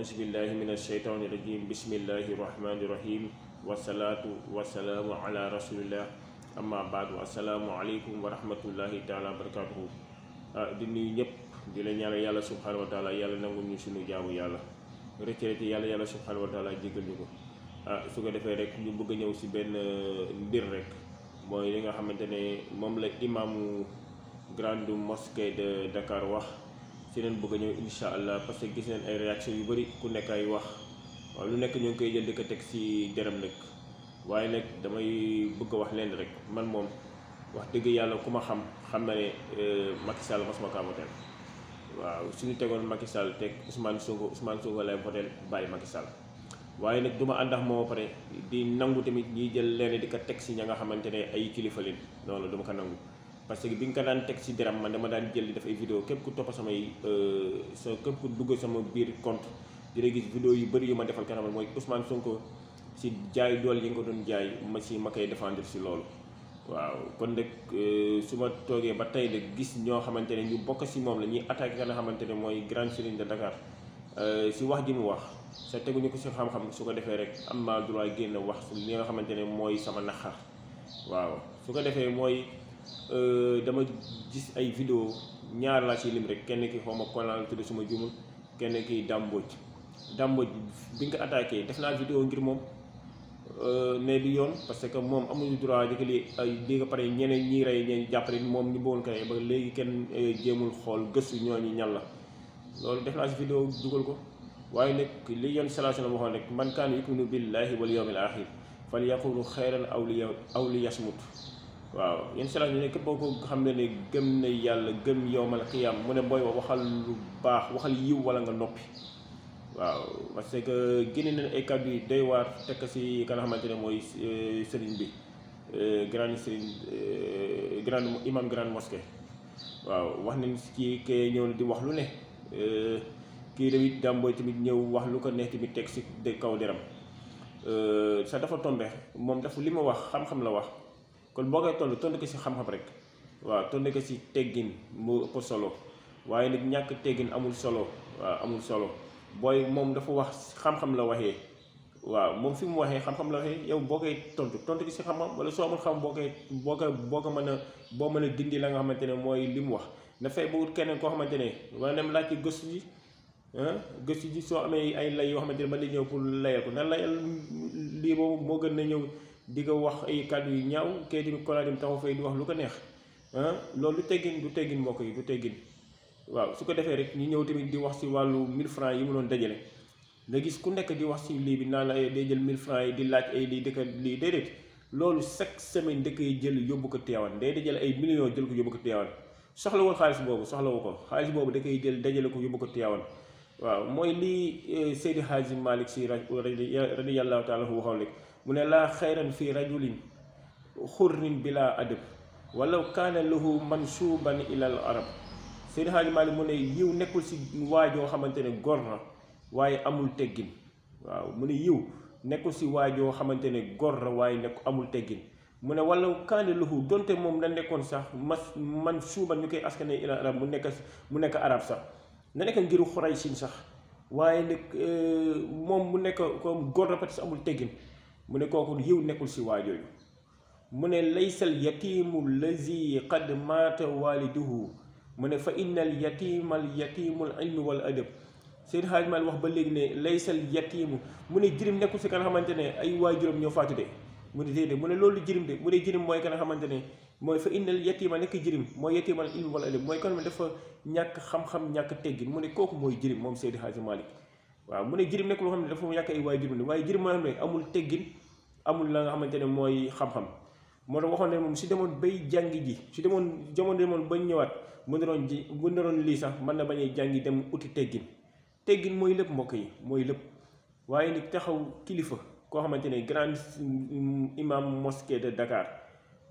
أعوذ بالله من الشيطان الرجيم بسم الله الرحمن الرحيم والصلاة والسلام على رسول الله amma baadu asalaamaaleykum wa rahmatullahi taala wa barakatuhu di nuyu ñëpp di la ñaanal yàlla subhanahu wa taala yàlla nangu ñu suñu jaamu yàlla retraité yàlla subhanahu wa taala jéggal ñu ko su ko defee rek ñu bëgg a ñëw si benn mbir rek mooy li nga xamante ne moom la imaamu grande mosquée de Dakar wax si leen bëgg a ñëw insha allah parce que gis nañ ay réaction yu bëri ku nekk ay wax waaw lu nekk ñu ngi koy jël di ko teg si deram nag waaye nag damay bëgg a wax leen rek man moom wax dëgg yàlla ku ma xam na ne Macky Sall mos ma kaa votel waaw suñu tegoon Macky Sall teg Ousmane Sonko lay votel bàyyi Macky Sall waaye nag du ma ànd ak moo pare di nangu tamit ñiy jël leen di ko teg si ña nga xamante ne ay kilifa leen noonu du ma ko nangu parce que bi nga ko daan teg si deram man dama daan jël di def ay vidéo képp ku topp samay képp ku dugg sama biir compte dina gis vidéo yu bëri yu ma defal kanam mooy Ousmane Sonko si jaay dool yi nga ko doon jaay ma koy défendre si loolu waaw kon nag su ma toogee ba tey nag gis ñoo xamante ne ñu bokk si moom la ñuy attaqué ka nga xamante ne mooy grande serigne de Dakar si wax ji mu wax sa teguñu ko si xam-xam su ko defee rek am naa droit génn wax li nga xamante ne mooy sama naqar waaw su ko defee mooy dama gis ay vidéo ñaar laa si lim rek kenn ki xaw ma konal tudd suma jumul kenn ki dàmbooj bi nga ko attaqué def naa vidéo ngir moom ne du yoon parce que moom amuñu droit di ko di ko pare ñeneen ñi rey ñeen jàppale moom ñu bëggoon ko rey ba léegi kenn jéemul xool gëstu ñooñu ñan la loolu def naa si vidéo dugal ko waaye nag li yoon sallallahu alayhi wa sallam waxoon rek man kaana yu'minu billahi wal yawmil aaxir falyaqul xayran aw liyasmut waaw yéen sallallahu ne képp ko xam ne gëm na yàlla gëm yawmal qiyaam mu ne booy waxal lu baax waxal yiw wala nga noppi waaw parce que génne nañ ay kàddu yi doy waar tekk si ka nga xamante ne mooy sëriñ bi grande imam grande mosquée waaw wax nañ kii kee ñëw na di wax lu ne kii tamit dàmbooy tamit ñëw wax lu ko neex tamit teg si kaw deram sa dafa tombe moom dafa li ma wax xam-xam la wax kon boo koy tontu ko si xam-xam rek waaw tontu ko si teggin mu ëpp solo waaye nag ñàkk teggin amul solo waaw amul solo booy moom dafa wax xam-xam la waxee waaw moom fi mu waxee xam-xam la waxee yow boo koy tontu ki si xam-xam wala soo amul xam boo ko mën a dindi la nga xamante ne mooy li mu wax na fay ba wut keneen koo xamante ne wala dem laaj ci gëstu ji soo amee ay lay yoo xamante ne ba li ñëw pour layal ko na layal lii boobu moo gën na ñëw di ko wax ay kàddu yu ñaaw kay tamit kolaa dem taxaw fay di wax lu ko neex loolu du teggin mbokk yi du teggin waaw su ko defee rek ñu ñëw tamit di wax si wàllu 1000 francs yi mu doon dajale nga gis ku nekk di wax si lii bi naan la day jël 1000 francs yi di laaj ay lii dëkk lii déedéet loolu chaque semaine da koy jël yóbbu ko Tiwaawan day dajale ay millions jël ko yóbbu ko Tiwaawan soxlawul xaalis boobu da koy jël dajale ko yóbbu ko Tiwaawan waaw mooy lii Seydi Hadji Malick Sy radiyallahu taala waxoon rek mu ne laa xayran fii rajulin xurrin bila adab walaw kaana lahu mansuban ilal arab Seydi Hadji Malick mu ne yiw nekkul si waajoo xamante ne gor na waaye amul teggin waaw mu ne yiw nekkul si waajoo xamante ne gor na waaye amul teggin mu ne wala kaane lahu donte moom na nekkoon sax man suuban ñu koy askane ila arab mu nekk arab sax na nekk ngiru Xuraysin sax waaye nag moom mu nekk comme gor na peut-être amul teggin mu ne kooku yiw nekkul si waajooyu mu ne laysal yatimu lazi qad maata waliduhu mu ne fa innal yatimal yatimul ilmi wal adab Seydi Hadji Malick wax ba léegi ne laysal yatimu mu ne jirim nekkul si ka nga xamante ne ay waajuram ñoo faatu de mu ne déedéet mu ne loolu jirim de mu ne jirim mooy ka nga xamante ne mooy fa innal yatima nekk jirim mooy yatimal ilmi wal adab mooy kon dafa ñàkk xam-xam ñàkk teggin mu ne kooku mooy jirim moom Seydi Hadji Malick waaw mu ne jirim nekk loo xam ne dafa ñàkk ay waajuram de waaye jirim moo xam ne amul teggin amul la nga xamante ne mooy xam-xam moo tax waxoon ne moom su demoon bay jàngi ji su demoon ba ñëwaat bu naroon lii sax mën na bañ a jàngi dem uti teggin mooy lépp mbokk yi mooy lépp waaye nag taxaw kilifa koo xamante ne grand imam mosquée de Dakar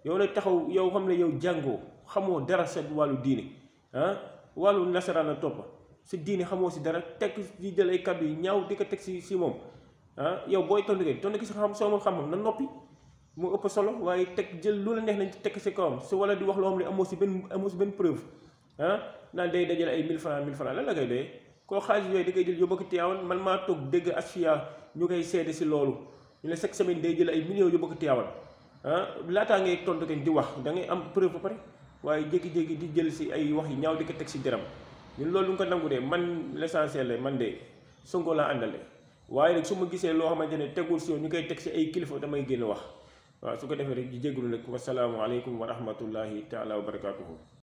yow nag taxaw yow xam ne yow jàngoo xamoo dara sa wàllu diine wàllu nasaraan la topp sa diine xamoo si dara teg di jël ay kàddu yi ñaaw di ko teg si moom yow booy tontu ki si xam soo amul xam na noppi mu ëpp solo waaye teg jël lu la neex nañ teg si kawam su wala di wax loo xam ne amoo si benn preuve naan day dajale ay 1000 francs lan la koy doyee koo xaalis yooyu da koy jël yóbbu ko Tiwaawan. Man maa toog dégg Asfiya ñu koy seede si loolu ñu ne chaque semaine day jël ay millions yóbbu ko Tiwaawan laataa ngay tontu kenn di wax da ngay am preuve ba pare waaye jékki-jékki di jël si ay wax yi ñaaw di ko teg si deram ñun loolu nga ko nangu de man l'essentiel la man de Sonko laa àndale waaye nag su ma gisee loo xamante ne tegul si ñu koy teg si ay kilifa damay génn wax waaw su ko defee rek di jégalu nag wasalaamualeykum wa rahmatullahi taala wa barakaatuhu.